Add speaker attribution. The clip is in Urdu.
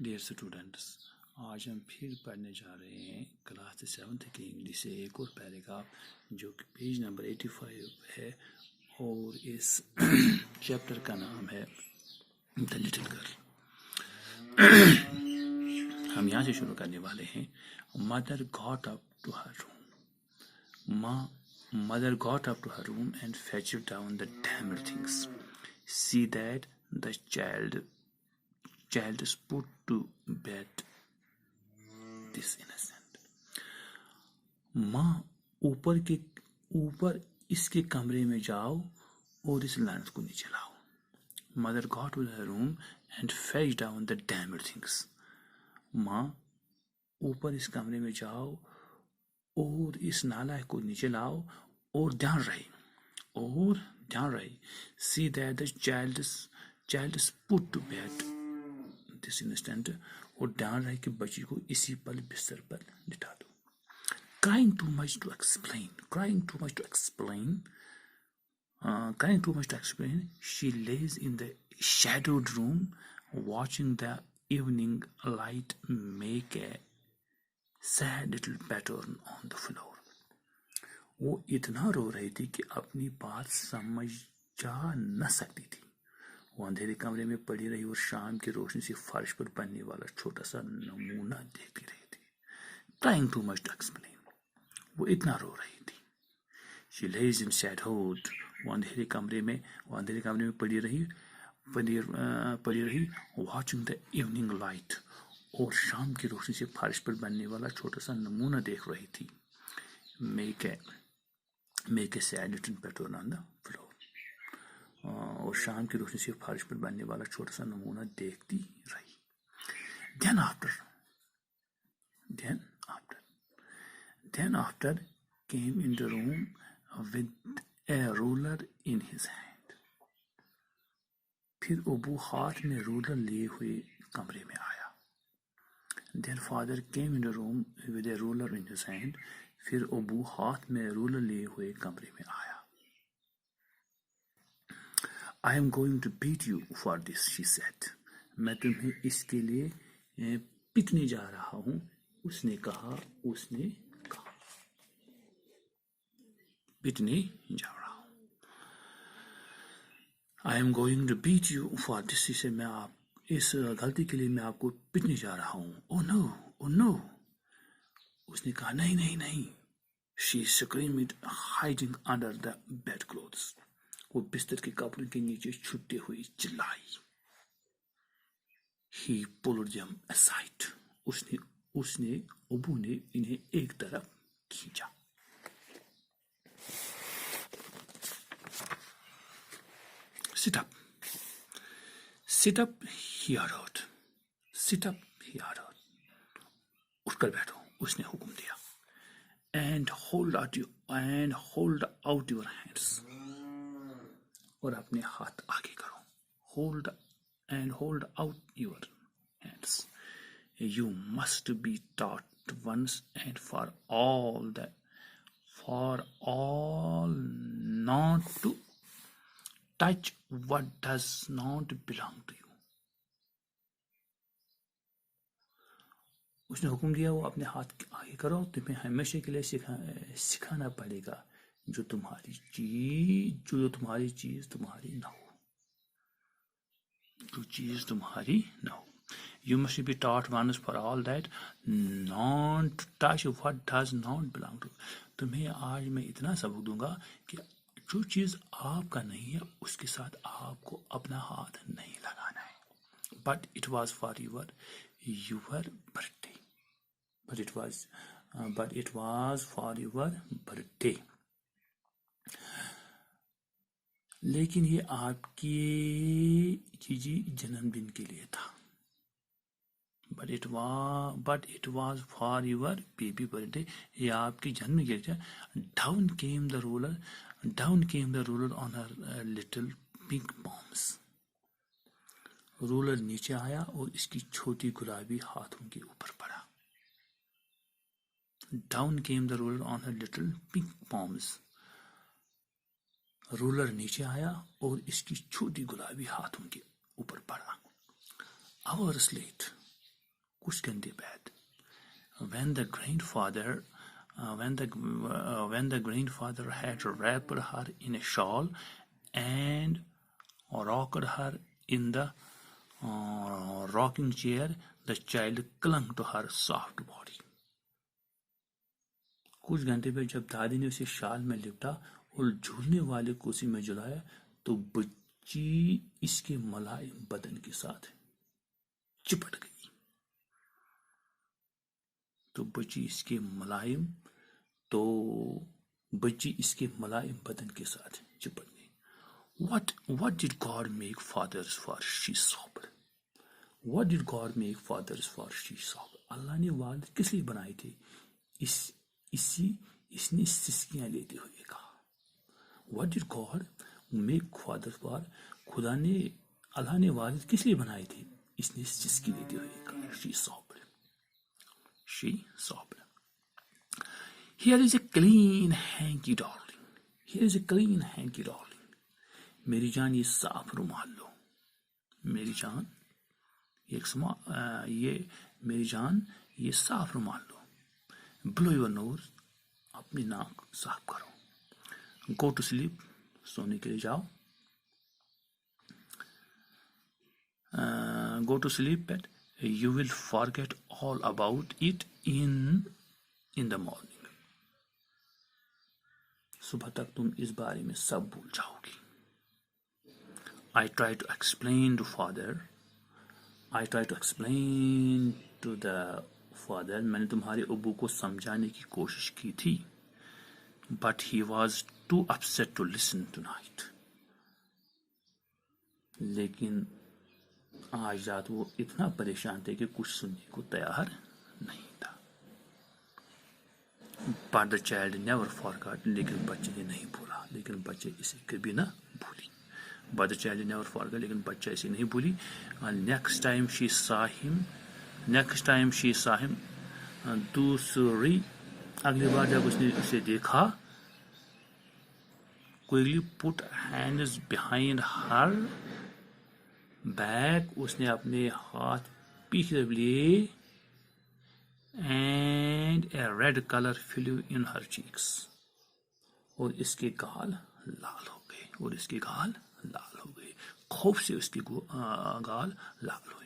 Speaker 1: ڈیئر اسٹوڈنٹس، آج ہم پھر پڑھنے جا رہے ہیں کلاس 7 کی انگلش سے ایک اور پیراگراف جو کہ پیج نمبر 85 ہے، اور اس چیپٹر کا نام ہے دا لٹل گرل۔ ہم یہاں سے شروع کرنے والے ہیں۔ Mother got up to her room. Mother got up to her room and fetched down the damned things. See that the child is put to bed. This innocent. ماں اوپر اس کے کمرے میں جاؤ اور اس لعنت کو نیچے لاؤ۔ Mother got to her room and fetched down the damned things. ماں اوپر اس کمرے میں جاؤ اور اس نالائق کو نیچے لاؤ، اور دھیان رہے see that the child is put to bed this instant، اور دھیان رہے کہ بچی کو اسی پل بستر پر لٹا دو۔ crying too much to explain she lays in the shadowed room watching the evening light make a sad little pattern on the floor۔ وہ اتنا رو رہی تھی کہ اپنی بات سمجھ جا نہ سکتی تھی۔ وہ اندھیرے کمرے میں پڑی رہی اور شام کی روشنی سے فرش پر بننے والا چھوٹا سا نمونہ دیکھتی رہی تھی۔ Trying too much to explain، وہ اتنا رو رہی تھی۔ She lays in shadowed، وہ اندھیرے کمرے میں پڑی رہی watching the evening light، اور شام کی روشنی سے فرش پر بننے والا چھوٹا سا نمونہ دیکھ رہی تھی۔ make a sad little pattern on the floor، اور شام کی روشنی سے فرش پر بننے والا چھوٹا سا نمونہ دیکھتی رہی۔ Then after came in the room with a ruler in his hand۔ پھر ابو ہاتھ میں رولر لیے ہوئے کمرے میں آیا۔ Then father came in the room with a ruler in his hand۔ پھر ابو ہاتھ میں رولر لیے ہوئے کمرے میں آیا۔ I am going to beat you for this، she said۔ میں تمہیں اس کے لیے پٹنے جا رہا ہوں، اس نے کہا۔ پٹنے جا رہا ہوں۔ I am going to beat you for this، سے میں اس غلطی کے لیے میں آپ کو پٹنے جا رہا ہوں۔ Oh no، اس نے کہا نہیں۔ She screamed hiding under the bedclothes، وہ بستر کے کپڑوں کے نیچے چھپتے ہوئی چلائی۔ He pulled them aside، ابو نے انہیں ایک طرف کھینچا۔ Sit up he ordered، اٹھ کر بیٹھو، اس نے حکم دیا۔ And hold out your hands، اور اپنے ہاتھ آگے کرو۔ hold out your hands۔ You must be taught once and for all not to touch what does not belong to you۔ اس نے حکم دیا وہ اپنے ہاتھ آگے کرو، تمہیں ہمیشہ کے لیے سکھانا پڑے گا جو تمہاری چیز تمہاری نہ ہو۔ You must be taught once for all that not to touch what does not belong to you۔ تمہیں آج میں اتنا سبق دوں گا کہ جو چیز آپ کا نہیں ہے اس کے ساتھ آپ کو اپنا ہاتھ نہیں لگانا ہے۔ But it was for your birthday۔ But it was for your birthday۔ لیکن یہ آپ کی جنم دن کے لیے تھا۔ But it was for your baby birthday، یہ آپ کی جنم کے لیے تھا۔ Down came the ruler on her little pink palms۔ Roller نیچے آیا اور اس کی چھوٹی گلابی ہاتھوں کے اوپر پڑا۔ Down came the ruler on her little pink palms۔ Roller نیچے آیا اور اس کی چھوٹی گلابی ہاتھوں کے اوپر پڑا۔ Hours late، کچھ گھنٹے بعد when the grandfather had wrapped her in a shawl and rocked her in the rocking chair, the child clung to her soft body. کچھ گھنٹے پہ جب دادی نے اسے شال میں لپٹا اور جھولنے والے کرسی میں جلایا تو بچی اس کے ملائم بدن کے ساتھ چپٹ گئی. بچی اس کے ملائم بدن کے ساتھ چپٹ گئی. What did God make fathers for? She sobbed. What did God make fathers for? She sobbed. اللہ نے والد کس لیے بنائے تھے؟ اس نے سسکیاں لیتے ہوئے کہا. What did God make fathers for? اللہ نے والد کس لیے بنائے تھے؟ اس نے سسکی لیتے ہوئے کہا. She sobbed. Here is a clean hanky darling. Here is a clean hanky darling. میری جان یہ صاف رومال لو. میری جان یہ صاف رومال لو. Blow your nose. اپنی ناک صاف کرو. Go to sleep. سونے کے لیے جاؤ. Go to sleep, but you will forget all about it in the morning. صبح تک تم اس بارے میں سب بھول جاؤ گی. I try to explain to the father. میں نے تمہارے ابو کو سمجھانے کی کوشش کی تھی. But he was too upset to listen tonight. لیکن آج رات وہ اتنا پریشان تھے کہ کچھ سننے کو تیار نہیں تھا. But the child never forgot. لیکن بچے نے نہیں بھولا. لیکن بچے اسے کبھی نہ بھولی. But the child never forgot. لیکن بچہ اسے نہیں بھولی. Next time she saw him, دوسری اگلی بار جب اس نے اسے دیکھا, quickly put hands behind her back. اس نے اپنے ہاتھ پیچھے طرف لیے. And a red color flew in her cheeks. اور اس کے گال لال ہو گئے. خوف سے اس کے گال لال ہو